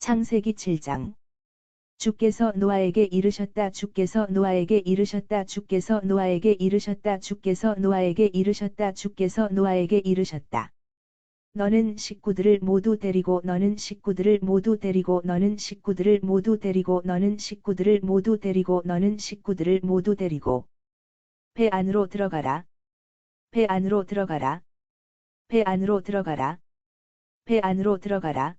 창세기 7장. 주께서 노아에게 이르셨다. 주께서 노아에게 이르셨다. 주께서 노아에게 이르셨다. 주께서 노아에게 이르셨다. 주께서 노아에게 이르셨다. 너는 식구들을 모두 데리고 너는 식구들을 모두 데리고 너는 식구들을 모두 데리고 너는 식구들을 모두 데리고 너는 식구들을 모두 데리고 배 안으로 들어가라. 배 안으로 들어가라. 배 안으로 들어가라. 배 안으로 들어가라.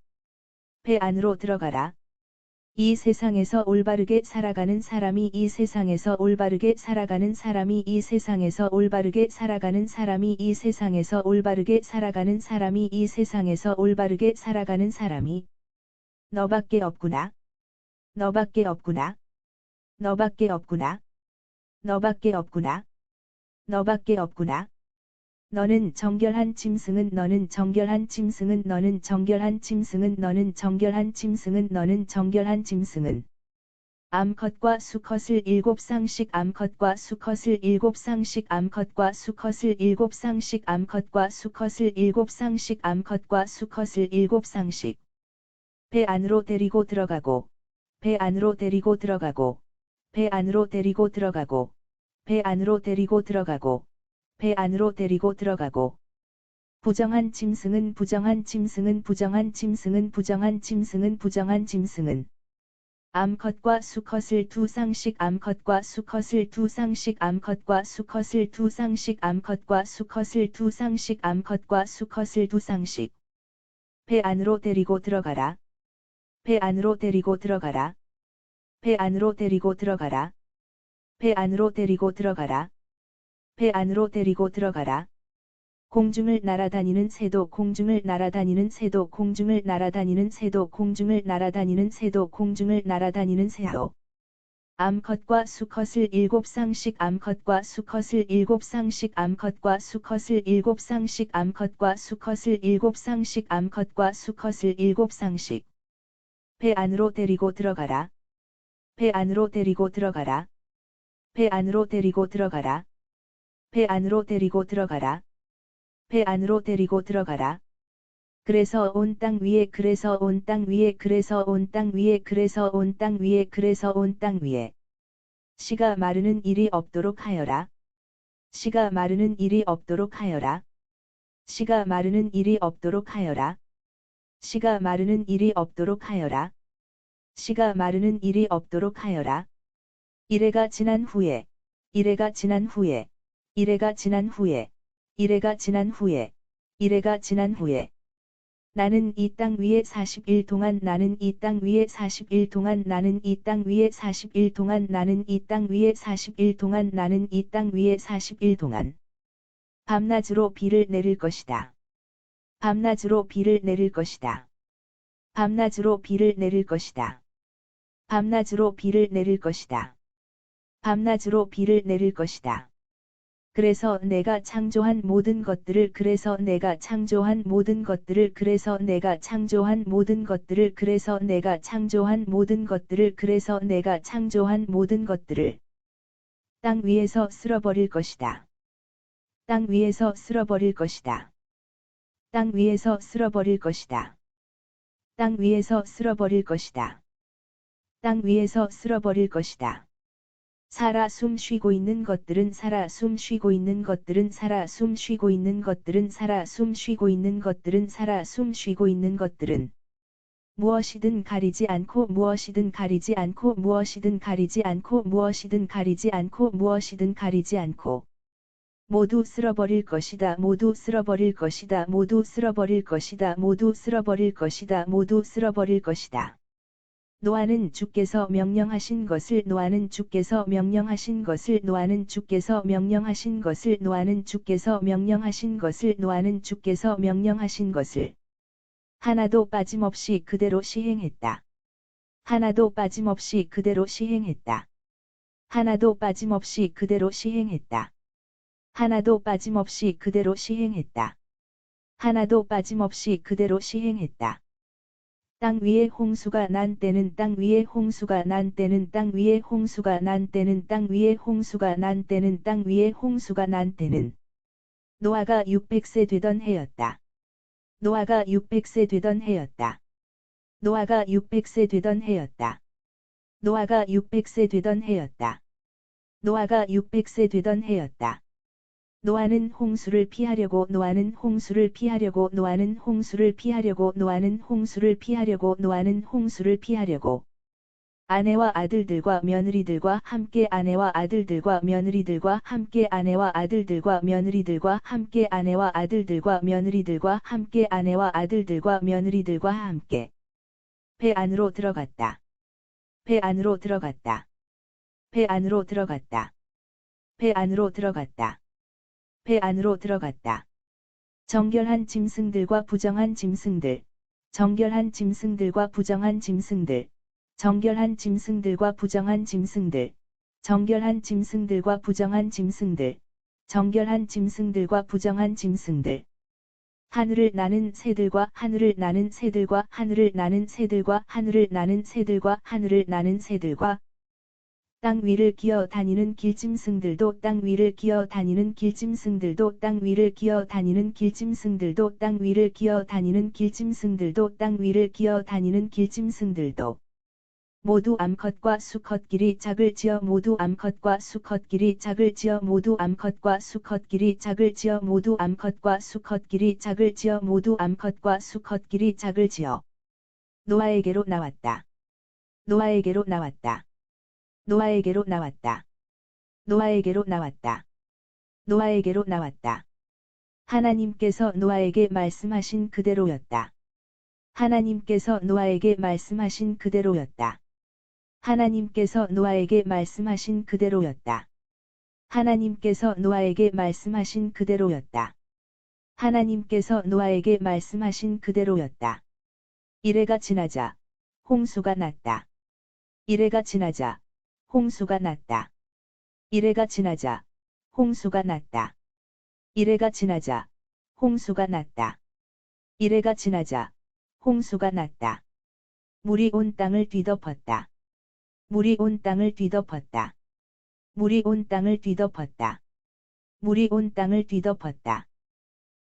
배 안으로 들어가라. 이 세상에서 올바르게 살아가는 사람이 이 세상에서 올바르게 살아가는 사람이 이 세상에서 올바르게 살아가는 사람이 이 세상에서 올바르게 살아가는 사람이 이 세상에서 올바르게 살아가는 사람이 너밖에 없구나. 너밖에 없구나. 너밖에 없구나. 너밖에 없구나. 너밖에 없구나. 너는 정결한 짐승은 너는 정결한 짐승은 너는 정결한 짐승은 너는 정결한 짐승은 너는 정결한 짐승은 암컷과 수컷을 7쌍씩 암컷과 수컷을 7쌍씩 암컷과 수컷을 7쌍씩 암컷과 수컷을 7쌍씩 암컷과 수컷을 7쌍씩 배 안으로 데리고 들어가고 배 안으로 데리고 들어가고 배 안으로 데리고 들어가고 배 안으로 데리고 들어가고 배 안으로 데리고 들어가고 부정한 짐승은 부정한 짐승은 부정한 짐승은 부정한 짐승은 부정한 짐승은 암컷과 수컷을 2쌍씩 암컷과 수컷을 2쌍씩 암컷과 수컷을 2쌍씩 암컷과 수컷을 2쌍씩 암컷과 수컷을 2쌍씩 배 안으로 데리고 들어가라. 배 안으로 데리고 들어가라. 배 안으로 데리고 들어가라. 배 안으로 데리고 들어가라. 배 안으로 데리고 들어가라. 공중을 날아다니는 새도 공중을 날아다니는 새도 공중을 날아다니는 새도 공중을 날아다니는 새도 공중을 날아다니는 새도 암컷과 수컷을 7쌍씩 암컷과 수컷을 7쌍씩 암컷과 수컷을 7쌍씩 암컷과 수컷을 7쌍씩 암컷과 수컷을 7쌍씩 배 안으로 데리고 들어가라. 배 안으로 데리고 들어가라. 배 안으로 데리고 들어가라. 배 안으로 데리고 들어가라. 배 안으로 데리고 들어가라. 그래서 온 땅 위에 그래서 온 땅 위에 그래서 온 땅 위에 그래서 온 땅 위에 그래서 온 땅 위에 씨가 마르는 일이 없도록 하여라. 씨가 마르는 일이 없도록 하여라. 씨가 마르는 일이 없도록 하여라. 씨가 마르는 일이 없도록 하여라. 씨가 마르는 일이 없도록 하여라. 이래가 지난 후에 이래가 지난 후에 이래가 지난 후에 이래가 지난 후에 이래가 지난 후에 나는 이 땅 위에 40일 동안 나는 이 땅 위에 40일 동안 나는 이 땅 위에 40일 동안 나는 이 땅 위에 40일 동안 나는 이 땅 위에 40일 동안 밤낮으로 비를 내릴 것이다. 밤낮으로 비를 내릴 것이다. 밤낮으로 비를 내릴 것이다. 밤낮으로 비를 내릴 것이다. 밤낮으로 비를 내릴 것이다. 그래서 내가 창조한 모든 것들을 그래서 내가 창조한 모든 것들을 그래서 내가 창조한 모든 것들을 그래서 내가 창조한 모든 것들을 그래서 내가 창조한 모든 것들을 땅 위에서 쓸어버릴 것이다. 땅 위에서 쓸어버릴 것이다. 땅 위에서 쓸어버릴 것이다. 땅 위에서 쓸어버릴 것이다. 땅 위에서 쓸어버릴 것이다. 살아 숨 쉬고 있는 것들은 살아 숨 쉬고 있는 것들은 살아 숨 쉬고 있는 것들은 살아 숨 쉬고 있는 것들은 살아 숨 쉬고 있는 것들은 무엇이든 가리지 않고 무엇이든 가리지 않고 무엇이든 가리지 않고 무엇이든 가리지 않고 무엇이든 가리지 않고 모두 쓸어버릴 것이다. 모두 쓸어버릴 것이다. 모두 쓸어버릴 것이다. 모두 쓸어버릴 것이다. 모두 쓸어버릴 것이다. 노아는 주께서 명령하신 것을 노아는 주께서 명령하신 것을 노아는 주께서 명령하신 것을 노아는 주께서 명령하신 것을 노아는 주께서 명령하신 것을 하나도 빠짐없이 그대로 시행했다. 하나도 빠짐없이 그대로 시행했다. 하나도 빠짐없이 그대로 시행했다. 하나도 빠짐없이 그대로 시행했다. 하나도 빠짐없이 그대로 시행했다. 땅 위에 홍수가 난 때는 땅 위에 홍수가 난 때는 땅 위에 홍수가 난 때는 땅 위에 홍수가 난 때는 땅 위에 홍수가 난 때는 노아가 600세 되던 해였다. 노아가 600세 되던 해였다. 노아가 600세 되던 해였다. 노아가 600세 되던 해였다. 노아가 600세 되던 해였다. 노아는 홍수를 피하려고 노아는 홍수를 피하려고 노아는 홍수를 피하려고 노아는 홍수를 피하려고 노아는 홍수를 피하려고 아내와 아들들과 며느리들과 함께 아내와 아들들과 며느리들과 함께 아내와 아들들과 며느리들과 함께 아내와 아들들과 며느리들과 함께 아내와 아들들과 며느리들과 함께 배 안으로 들어갔다. 배 안으로 들어갔다. 배 안으로 들어갔다. 배 안으로 들어갔다. 배 안으로 들어갔다. 정결한 짐승들과 부정한 짐승들. 정결한 짐승들과 부정한 짐승들. 정결한 짐승들과 부정한 짐승들. 정결한 짐승들과 부정한 짐승들. 정결한 짐승들과 부정한 짐승들. 하늘을 나는 새들과 하늘을 나는 새들과 하늘을 나는 새들과 하늘을 나는 새들과 하늘을 나는 새들과 땅 위를 기어 다니는 길짐승들도 땅 위를 기어 다니는 길짐승들도 땅 위를 기어 다니는 길짐승들도 땅 위를 기어 다니는 길짐승들도 땅 위를 기어 다니는 길짐승들도 모두 암컷과 수컷끼리 짝을 지어 모두 암컷과 수컷끼리 짝을 지어 모두 암컷과 수컷끼리 짝을 지어 모두 암컷과 수컷끼리 짝을 지어 모두 암컷과 수컷끼리 짝을 지어 노아에게로 나왔다. 노아에게로 나왔다. 노아에게로 나왔다. 노아에게로 나왔다. 노아에게로 나왔다. 하나님께서 노아에게 말씀하신 그대로였다. 하나님께서 노아에게 말씀하신 그대로였다. 하나님께서 노아에게 말씀하신 그대로였다. 하나님께서 노아에게 말씀하신 그대로였다. 하나님께서 노아에게 말씀하신 그대로였다. 이래가 지나자 홍수가 났다. 이래가 지나자 홍수가 났다. 이래가 지나자 홍수가 났다. 이래가 지나자 홍수가 났다. 이래가 지나자 홍수가 났다. 물이 온 땅을 뒤덮었다. 물이 온 땅을 뒤덮었다. 물이 온 땅을 뒤덮었다. 물이 온 땅을 뒤덮었다.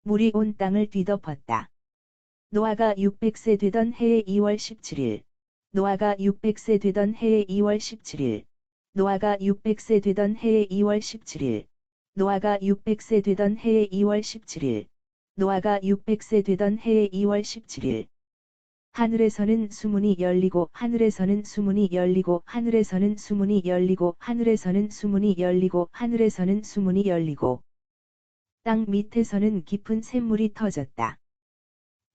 물이 온 땅을 뒤덮었다. 노아가 600세 되던 해의 2월 17일. 노아가 600세 되던 해의 2월 17일. 노아가 600세 되던 해의 2월 17일. 노아가 600세 되던 해의 2월 17일. 노아가 600세 되던 해의 2월 17일. 하늘에서는 수문이 열리고 하늘에서는 수문이 열리고 하늘에서는 수문이 열리고 하늘에서는 수문이 열리고 하늘에서는 수문이 열리고 땅 밑에서는 깊은 샘물이 터졌다.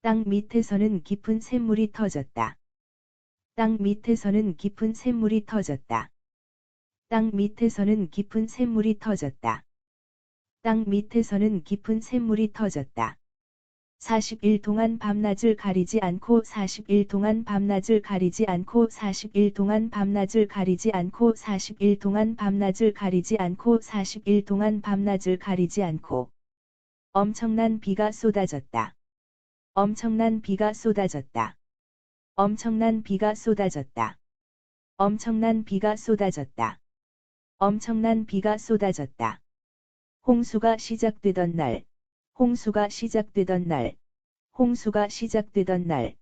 땅 밑에서는 깊은 샘물이 터졌다. 땅 밑에서는 깊은 샘물이 터졌다. 땅 밑에서는 깊은 샘물이 터졌다. 땅 밑에서는 깊은 샘물이 터졌다. 40일 동안 밤낮을 가리지 않고 40일 동안 밤낮을 가리지 않고 40일 동안 밤낮을 가리지 않고 40일 동안 밤낮을 가리지 않고 40일 동안 밤낮을 가리지 않고 엄청난 비가 쏟아졌다. 엄청난 비가 쏟아졌다. 엄청난 비가 쏟아졌다. 엄청난 비가 쏟아졌다. 엄청난 비가 쏟아졌다. 홍수가 시작되던 날. 홍수가 시작되던 날. 홍수가 시작되던 날.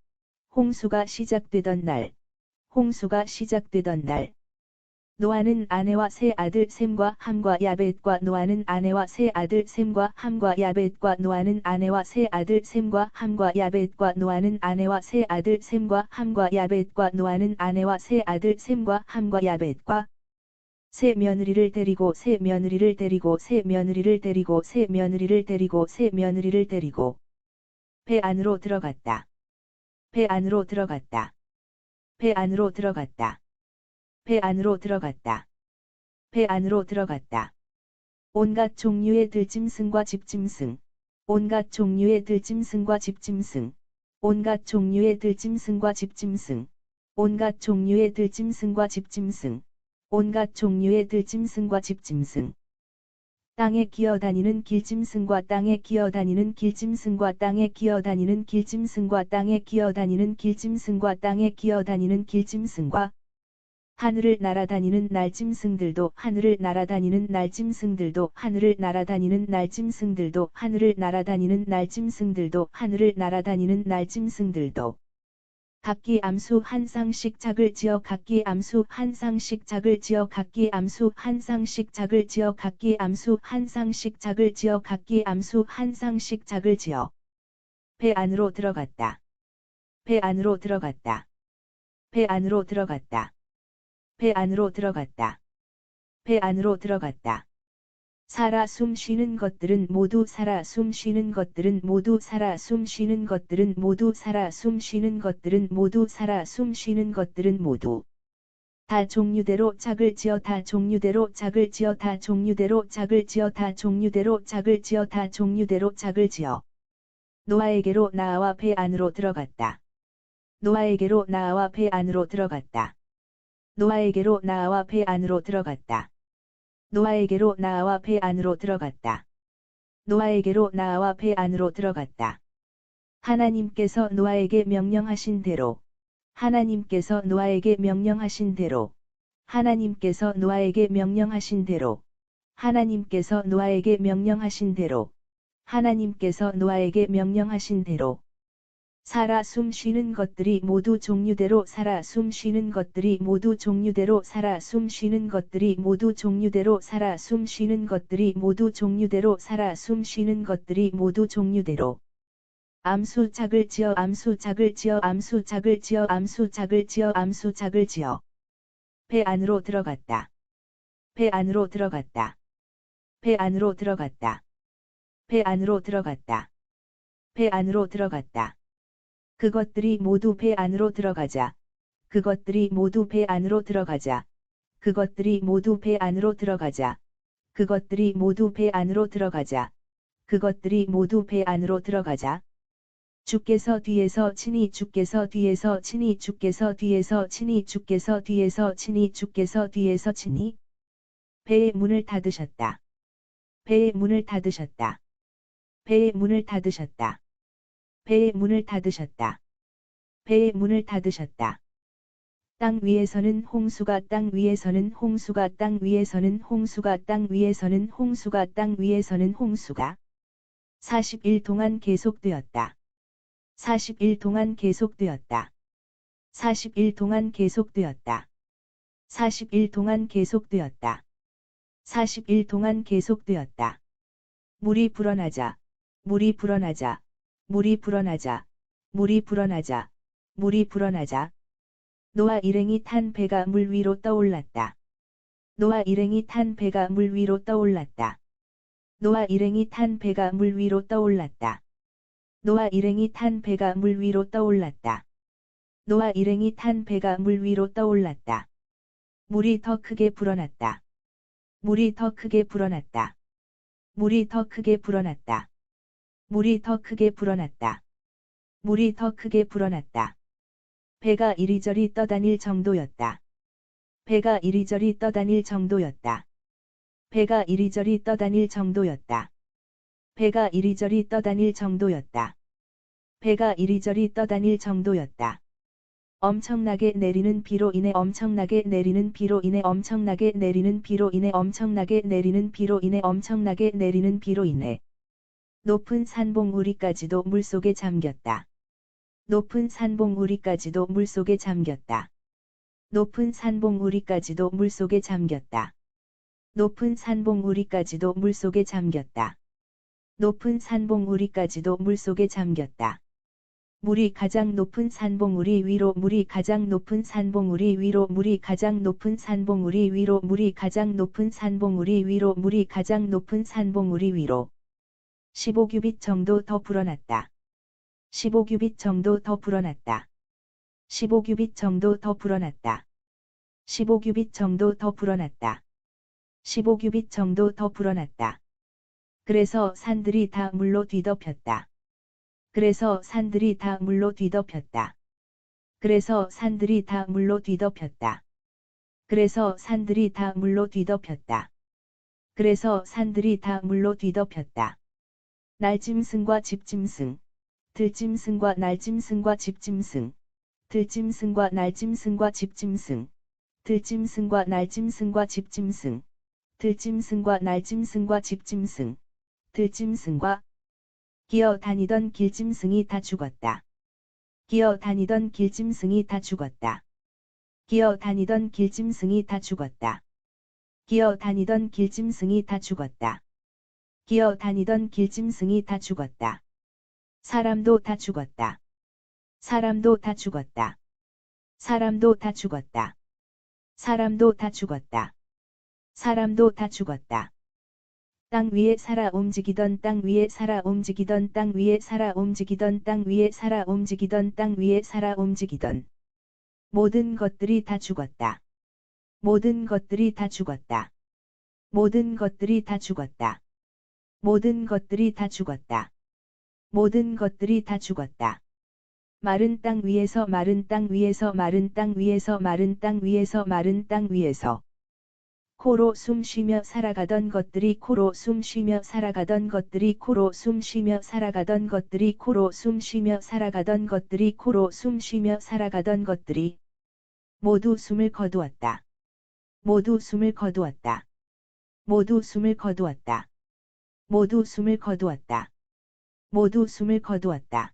홍수가 시작되던 날. 홍수가 시작되던 날. 노아는 아내와 세 아들 셈과 함과 야벳과 노아는 아내와 세 아들 셈과 함과 야벳과 노아는 아내와 세 아들 셈과 함과 야벳과 노아는 아내와 세 아들 셈과 함과 야벳과 노아는 아내와 세 아들 셈과 함과 야벳과 세 며느리를 데리고 세 며느리를 데리고 세 며느리를 데리고 세 며느리를 데리고 세 며느리를 데리고 배 안으로 들어갔다. 배 안으로 들어갔다. 배 안으로 들어갔다. 배 안으로 들어갔다. 배 안으로 들어갔다. 온갖 종류의 들짐승과 집짐승. 온갖 종류의 들짐승과 집짐승. 온갖 종류의 들짐승과 집짐승. 온갖 종류의 들짐승과 집짐승. 온갖 종류의 들짐승과 집짐승. 땅에 기어다니는 길짐승과 땅에 기어다니는 길짐승과 땅에 기어다니는 길짐승과 땅에 기어다니는 길짐승과 땅에 기어다니는 길짐승과 하늘을 날아다니는 날짐승들도 하늘을 날아다니는 날짐승들도 하늘을 날아다니는 날짐승들도 하늘을 날아다니는 날짐승들도 하늘을 날아다니는 날짐승들도 각기 암수 한 쌍씩 작을 지어 각기 암수 한 쌍씩 작을 지어 각기 암수 한 쌍씩 작을 지어 각기 암수 한 쌍씩 작을 지어 각기 암수 한 쌍씩 작을 지어 배 안으로 들어갔다. 배 안으로 들어갔다. 배 안으로 들어갔다. 배 안으로 들어갔다. 배 안으로 들어갔다. 살아 숨 쉬는 것들은 모두 살아 숨 쉬는 것들은 모두 살아 숨 쉬는 것들은 모두 살아 숨 쉬는 것들은 모두 살아 숨 쉬는 것들은 모두 다 종류대로 작을 지어 다 종류대로 작을 지어 다 종류대로 작을 지어 다 종류대로 작을 지어 다 종류대로 작을 지어 노아에게로 나아와 배 안으로 들어갔다. 노아에게로 나아와 배 안으로 들어갔다. 노아에게로 나아와 배 안으로 들어갔다. 노아에게로 나아와 배 안으로 들어갔다. 노아에게로 나아와 배 안으로 들어갔다. 하나님께서 노아에게 명령하신 대로 하나님께서 노아에게 명령하신 대로 하나님께서 노아에게 명령하신 대로 하나님께서 노아에게 명령하신 대로 하나님께서 노아에게 명령하신 대로 살아 숨 쉬는 것들이 모두 종류대로 살아 숨 쉬는 것들이 모두 종류대로 살아 숨 쉬는 것들이 모두 종류대로 살아 숨 쉬는 것들이 모두 종류대로 살아 숨 쉬는 것들이 모두 종류대로 암수 작을 지어 암수 작을 지어 암수 작을 지어 암수 작을 지어 암수 작을 지어 배 안으로 들어갔다. 배 안으로 들어갔다. 배 안으로 들어갔다. 배 안으로 들어갔다. 배 안으로 들어갔다. 그것들이 모두 배 안으로 들어가자. 그것들이 모두 배 안으로 들어가자. 그것들이 모두 배 안으로 들어가자. 그것들이 모두 배 안으로 들어가자. 그것들이 모두 배 안으로 들어가자. 주께서 뒤에서 친히 주께서 뒤에서 친히 주께서 뒤에서 친히 주께서 뒤에서 친히 주께서 뒤에서 친히 배의 문을 닫으셨다. 배의 문을 닫으셨다. 배의 문을 닫으셨다. 배의 문을 닫으셨다. 배의 문을 닫으셨다. 땅 위에서는 홍수가 땅 위에서는 홍수가 땅 위에서는 홍수가 땅 위에서는 홍수가 땅 위에서는 홍수가 40일 동안 계속되었다. 40일 동안 계속되었다. 40일 동안 계속되었다. 40일 동안 계속되었다. 40일 동안 계속되었다. 물이 불어나자. 물이 불어나자. 물이 불어나자. 물이 불어나자. 물이 불어나자. 노아 일행이 탄 배가 물 위로 떠올랐다. 노아 일행이 탄 배가 물 위로 떠올랐다. 노아 일행이 탄 배가 물 위로 떠올랐다. 노아 일행이 탄 배가 물 위로 떠올랐다. 노아 일행이 탄 배가 물 위로 떠올랐다. 물이 더 크게 불어났다. 물이 더 크게 불어났다. 물이 더 크게 불어났다. 물이 더 크게 불어났다. 물이 더 크게 불어났다. 배가 이리저리 떠다닐 정도였다. 배가 이리저리 떠다닐 정도였다. 배가 이리저리 떠다닐 정도였다. 배가 이리저리 떠다닐 정도였다. 배가 이리저리 떠다닐 정도였다. 엄청나게 내리는 비로 인해 엄청나게 내리는 비로 인해 엄청나게 내리는 비로 인해 엄청나게 내리는 비로 인해 엄청나게 내리는 비로 인해 높은 산봉우리까지도 물속에 잠겼다. 높은 산봉우리까지도 물속에 잠겼다. 높은 산봉우리까지도 물속에 잠겼다. 높은 산봉우리까지도 물속에 잠겼다. 높은 산봉우리까지도 물속에 잠겼다. 물이 가장 높은 산봉우리 위로 물이 가장 높은 산봉우리 위로 물이 가장 높은 산봉우리 위로 물이 가장 높은 산봉우리 위로 물이 가장 높은 산봉우리 위로 15규빗 정도 더 불어났다. 15규빗 정도 더 불어났다. 15규빗 정도 더 불어났다. 15규빗 정도 더 불어났다. 15규빗 정도 더 불어났다. 그래서 산들이 다 물로 뒤덮였다. 그래서 산들이 다 물로 뒤덮였다. 그래서 산들이 다 물로 뒤덮였다. 그래서 산들이 다 물로 뒤덮였다. 그래서 산들이 다 물로 뒤덮였다. 날짐승과 집짐승, 들짐승과 날짐승과 집짐승, 들짐승과 날짐승과 집짐승, 들짐승과 날짐승과 집짐승, 들짐승과 날짐승과 집짐승, 들짐승과 기어 다니던 길짐승이 다 죽었다. 기어 다니던 길짐승이 다 죽었다. 기어 다니던 길짐승이 다 죽었다. 기어 다니던 길짐승이 다 죽었다. 기어 다니던 길짐승이 다 죽었다. 사람도 다 죽었다. 사람도 다 죽었다. 사람도 다 죽었다. 사람도 다 죽었다. 사람도 다 죽었다. 땅 위에 살아 움직이던 땅 위에 살아 움직이던 땅 위에 살아 움직이던 땅 위에 살아 움직이던 땅 위에 살아 움직이던 모든 것들이 다 죽었다. 모든 것들이 다 죽었다. 모든 것들이 다 죽었다. 모든 것들이 다 죽었다. 모든 것들이 다 죽었다. 마른 땅 위에서 마른 땅 위에서 마른 땅 위에서 마른 땅 위에서 마른 땅 위에서 코로 숨 쉬며 살아가던 것들이 코로 숨 쉬며 살아가던 것들이 코로 숨 쉬며 살아가던 것들이 코로 숨 쉬며 살아가던 것들이 코로 숨 쉬며 살아가던 것들이 모두 숨을 거두었다. 모두 숨을 거두었다. 모두 숨을 거두었다. 모두 숨을 거두었다. 모두 숨을 거두었다.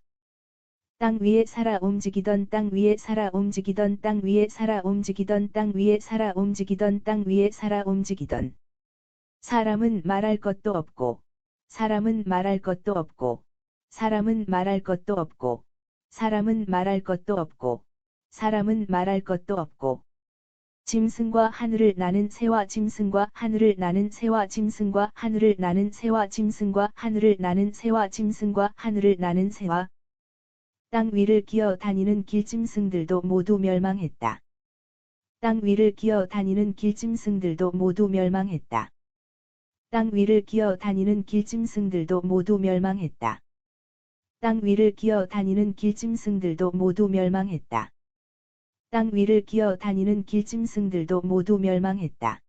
땅 위에 살아 움직이던 땅 위에 살아 움직이던 땅 위에 살아 움직이던 땅 위에 살아 움직이던 땅 위에 살아 움직이던 사람은 말할 것도 없고 사람은 말할 것도 없고 사람은 말할 것도 없고 사람은 말할 것도 없고 사람은 말할 것도 없고 짐승과 하늘을 나는 새와 짐승과 하늘을 나는 새와 짐승과 하늘을 나는 새와 짐승과 하늘을 나는 새와 짐승과 하늘을 나는 새와 땅 위를 기어 다니는 길짐승들도 모두 멸망했다. 땅 위를 기어 다니는 길짐승들도 모두 멸망했다. 땅 위를 기어 다니는 길짐승들도 모두 멸망했다. 땅 위를 기어 다니는 길짐승들도 모두 멸망했다. 땅 위를 기어 다니는 길짐승들도 모두 멸망했다.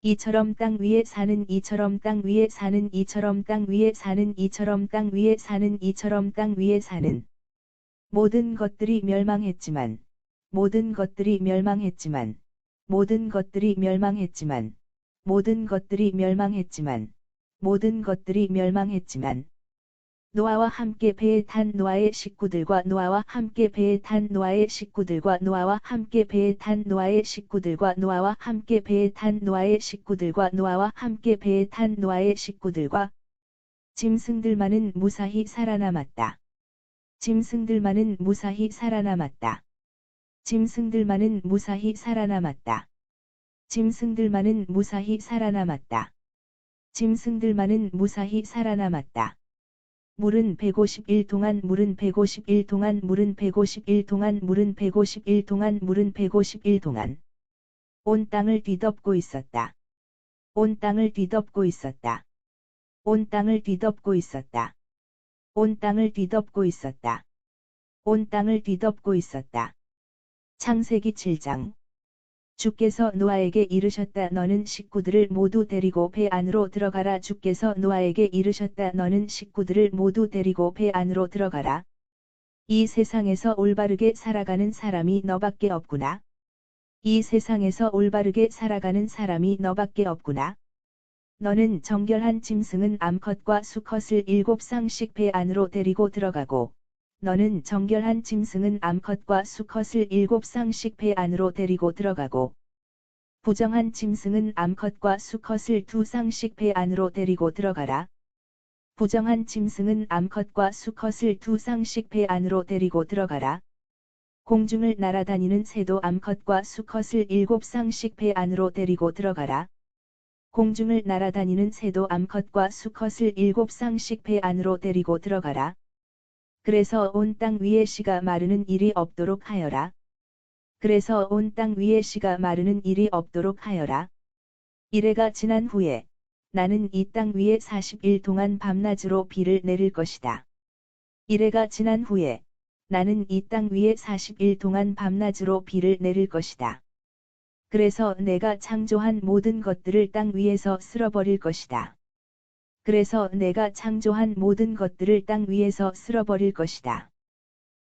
이처럼 땅 위에 사는 이처럼 땅 위에 사는 이처럼 땅 위에 사는 이처럼 땅 위에 사는 이처럼 땅 위에 사는 모든 것들이 멸망했지만 모든 것들이 멸망했지만 모든 것들이 멸망했지만 모든 것들이 멸망했지만 모든 것들이 멸망했지만 노아와 함께 배에 탄 노아의 식구들과 노아와 함께 배에 탄 노아의 식구들과 노아와 함께 배에 탄 노아의 식구들과 노아와 함께 배에 탄 노아의 식구들과 노아와 함께 배에 탄 노아의 식구들과 짐승들만은 무사히 살아남았다. 짐승들만은 무사히 살아남았다. 짐승들만은 무사히 살아남았다. 짐승들만은 무사히 살아남았다. 짐승들만은 무사히 살아남았다. 물은 150일 동안 물은 150일 동안 물은 150일 동안 물은 150일 동안 물은 150일 동안 온 땅을 뒤덮고 있었다. 온 땅을 뒤덮고 있었다. 온 땅을 뒤덮고 있었다. 온 땅을 뒤덮고 있었다. 온 땅을 뒤덮고 있었다. 창세기 7장. 주께서 노아에게 이르셨다. 너는 식구들을 모두 데리고 배 안으로 들어가라. 주께서 노아에게 이르셨다. 너는 식구들을 모두 데리고 배 안으로 들어가라. 이 세상에서 올바르게 살아가는 사람이 너밖에 없구나. 이 세상에서 올바르게 살아가는 사람이 너밖에 없구나. 너는 정결한 짐승은 암컷과 수컷을 7쌍씩 배 안으로 데리고 들어가고 너는 정결한 짐승은 암컷과 수컷을 7쌍씩 배 안으로 데리고 들어가고 부정한 짐승은 암컷과 수컷을 2쌍씩 배 안으로 데리고 들어가라. 부정한 짐승은 암컷과 수컷을 2쌍씩 배 안으로 데리고 들어가라. 공중을 날아다니는 새도 암컷과 수컷을 7쌍씩 배 안으로 데리고 들어가라. 공중을 날아다니는 새도 암컷과 수컷을 7쌍씩 배 안으로 데리고 들어가라. 그래서 온 땅 위에 씨가 마르는 일이 없도록 하여라. 그래서 온 땅 위에 씨가 마르는 일이 없도록 하여라. 이래가 지난 후에 나는 이 땅 위에 40일 동안 밤낮으로 비를 내릴 것이다. 이래가 지난 후에 나는 이 땅 위에 40일 동안 밤낮으로 비를 내릴 것이다. 그래서 내가 창조한 모든 것들을 땅 위에서 쓸어버릴 것이다. 그래서 내가 창조한 모든 것들을 땅 위에서 쓸어버릴 것이다.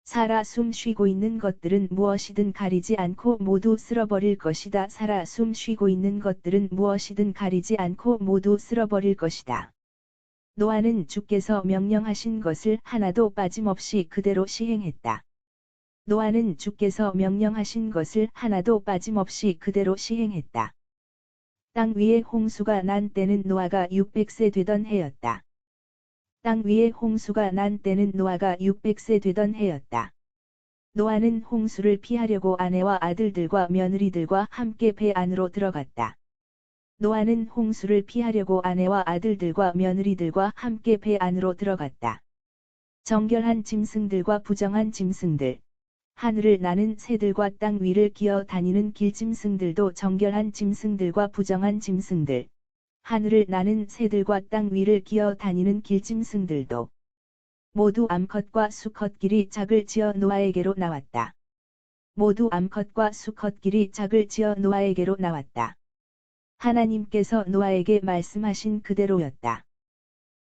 살아 숨 쉬고 있는 것들은 무엇이든 가리지 않고 모두 쓸어버릴 것이다. 살아 숨 쉬고 있는 것들은 무엇이든 가리지 않고 모두 쓸어버릴 것이다. 노아는 주께서 명령하신 것을 하나도 빠짐없이 그대로 시행했다. 노아는 주께서 명령하신 것을 하나도 빠짐없이 그대로 시행했다. 땅 위에 홍수가 난 때는 노아가 600세 되던 해였다. 땅 위에 홍수가 난 때는 노아가 600세 되던 해였다. 노아는 홍수를 피하려고 아내와 아들들과 며느리들과 함께 배 안으로 들어갔다. 노아는 홍수를 피하려고 아내와 아들들과 며느리들과 함께 배 안으로 들어갔다. 정결한 짐승들과 부정한 짐승들, 하늘을 나는 새들과 땅 위를 기어 다니는 길짐승들도 정결한 짐승들과 부정한 짐승들, 하늘을 나는 새들과 땅 위를 기어 다니는 길짐승들도 모두 암컷과 수컷끼리 짝을 지어 노아에게로 나왔다. 모두 암컷과 수컷끼리 짝을 지어 노아에게로 나왔다. 하나님께서 노아에게 말씀하신 그대로였다.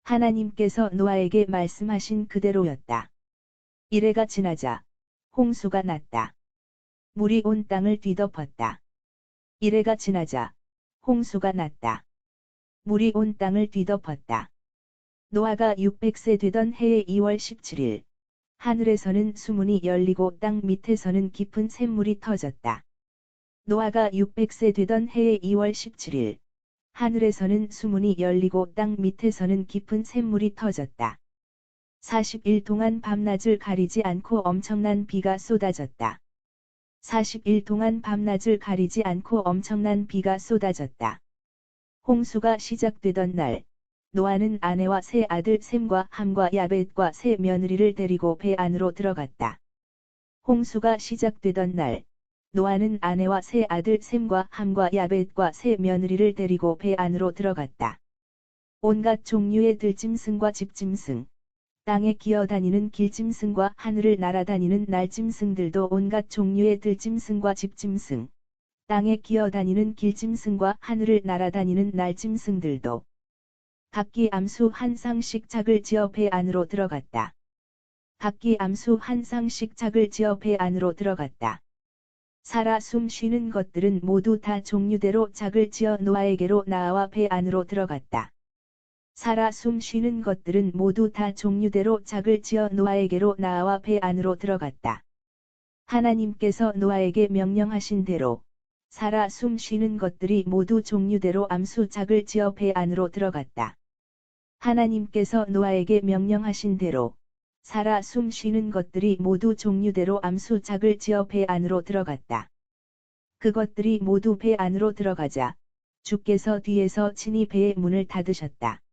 하나님께서 노아에게 말씀하신 그대로였다. 이래가 지나자 홍수가 났다. 물이 온 땅을 뒤덮었다. 이래가 지나자 홍수가 났다. 물이 온 땅을 뒤덮었다. 노아가 600세 되던 해의 2월 17일, 하늘에서는 수문이 열리고 땅 밑에서는 깊은 샘물이 터졌다. 노아가 600세 되던 해의 2월 17일, 하늘에서는 수문이 열리고 땅 밑에서는 깊은 샘물이 터졌다. 40일 동안 밤낮을 가리지 않고 엄청난 비가 쏟아졌다. 40일 동안 밤낮을 가리지 않고 엄청난 비가 쏟아졌다. 홍수가 시작되던 날, 노아는 아내와 세 아들 셈과 함과 야벳과 세 며느리를 데리고 배 안으로 들어갔다. 홍수가 시작되던 날, 노아는 아내와 세 아들 셈과 함과 야벳과 세 며느리를 데리고 배 안으로 들어갔다. 온갖 종류의 들짐승과 집짐승, 땅에 기어다니는 길짐승과 하늘을 날아다니는 날짐승들도 온갖 종류의 들짐승과 집짐승, 땅에 기어다니는 길짐승과 하늘을 날아다니는 날짐승들도 각기 암수 한 쌍씩 짝을 지어 배 안으로 들어갔다. 각기 암수 한 쌍씩 짝을 지어 배 안으로 들어갔다. 살아 숨 쉬는 것들은 모두 다 종류대로 짝을 지어 노아에게로 나아와 배 안으로 들어갔다. 살아 숨 쉬는 것들은 모두 다 종류대로 짝을 지어 노아에게로 나아와 배 안으로 들어갔다. 하나님께서 노아에게 명령하신 대로 살아 숨 쉬는 것들이 모두 종류대로 암수 짝을 지어 배 안으로 들어갔다. 하나님께서 노아에게 명령하신 대로 살아 숨 쉬는 것들이 모두 종류대로 암수 짝을 지어 배 안으로 들어갔다. 그것들이 모두 배 안으로 들어가자 주께서 뒤에서 친히 배의 문을 닫으셨다.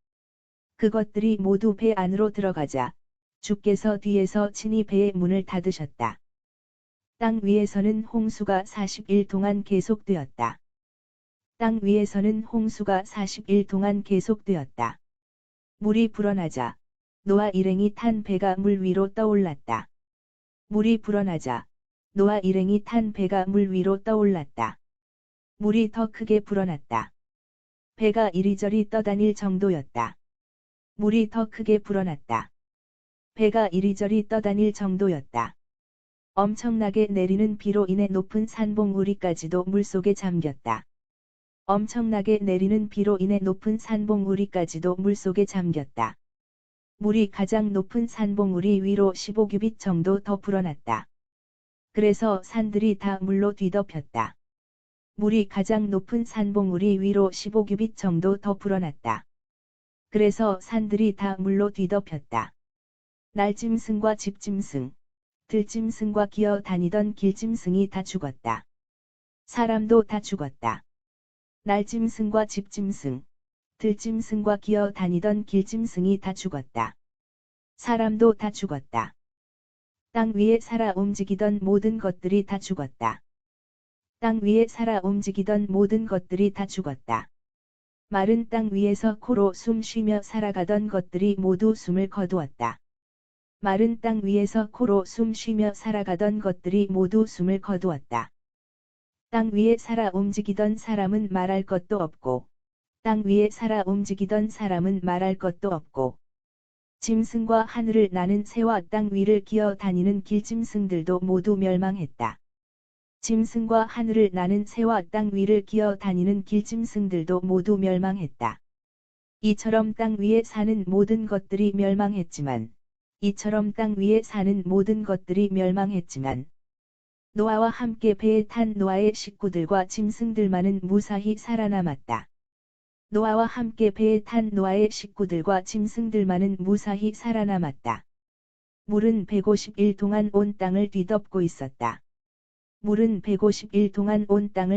그것들이 모두 배 안으로 들어가자 주께서 뒤에서 친히 배의 문을 닫으셨다. 땅 위에서는 홍수가 40일 동안 계속되었다. 땅 위에서는 홍수가 40일 동안 계속되었다. 물이 불어나자 노아 일행이 탄 배가 물 위로 떠올랐다. 물이 불어나자 노아 일행이 탄 배가 물 위로 떠올랐다. 물이 더 크게 불어났다. 배가 이리저리 떠다닐 정도였다. 물이 더 크게 불어났다. 배가 이리저리 떠다닐 정도였다. 엄청나게 내리는 비로 인해 높은 산봉우리까지도 물속에 잠겼다. 엄청나게 내리는 비로 인해 높은 산봉우리까지도 물속에 잠겼다. 물이 가장 높은 산봉우리 위로 15규빗 정도 더 불어났다. 그래서 산들이 다 물로 뒤덮였다. 물이 가장 높은 산봉우리 위로 15규빗 정도 더 불어났다. 그래서 산들이 다 물로 뒤덮였다. 날짐승과 집짐승, 들짐승과 기어 다니던 길짐승이 다 죽었다. 사람도 다 죽었다. 날짐승과 집짐승, 들짐승과 기어 다니던 길짐승이 다 죽었다. 사람도 다 죽었다. 땅 위에 살아 움직이던 모든 것들이 다 죽었다. 땅 위에 살아 움직이던 모든 것들이 다 죽었다. 마른 땅 위에서 코로 숨 쉬며 살아가던 것들이 모두 숨을 거두었다. 마른 땅 위에서 코로 숨 쉬며 살아가던 것들이 모두 숨을 거두었다. 땅 위에 살아 움직이던 사람은 말할 것도 없고, 땅 위에 살아 움직이던 사람은 말할 것도 없고, 짐승과 하늘을 나는 새와 땅 위를 기어 다니는 길짐승들도 모두 멸망했다. 짐승과 하늘을 나는 새와 땅 위를 기어 다니는 길짐승들도 모두 멸망했다. 이처럼 땅 위에 사는 모든 것들이 멸망했지만, 이처럼 땅 위에 사는 모든 것들이 멸망했지만, 노아와 함께 배에 탄 노아의 식구들과 짐승들만은 무사히 살아남았다. 노아와 함께 배에 탄 노아의 식구들과 짐승들만은 무사히 살아남았다. 물은 150일 동안 온 땅을 뒤덮고 있었다. 물은 150일 동안 온 땅을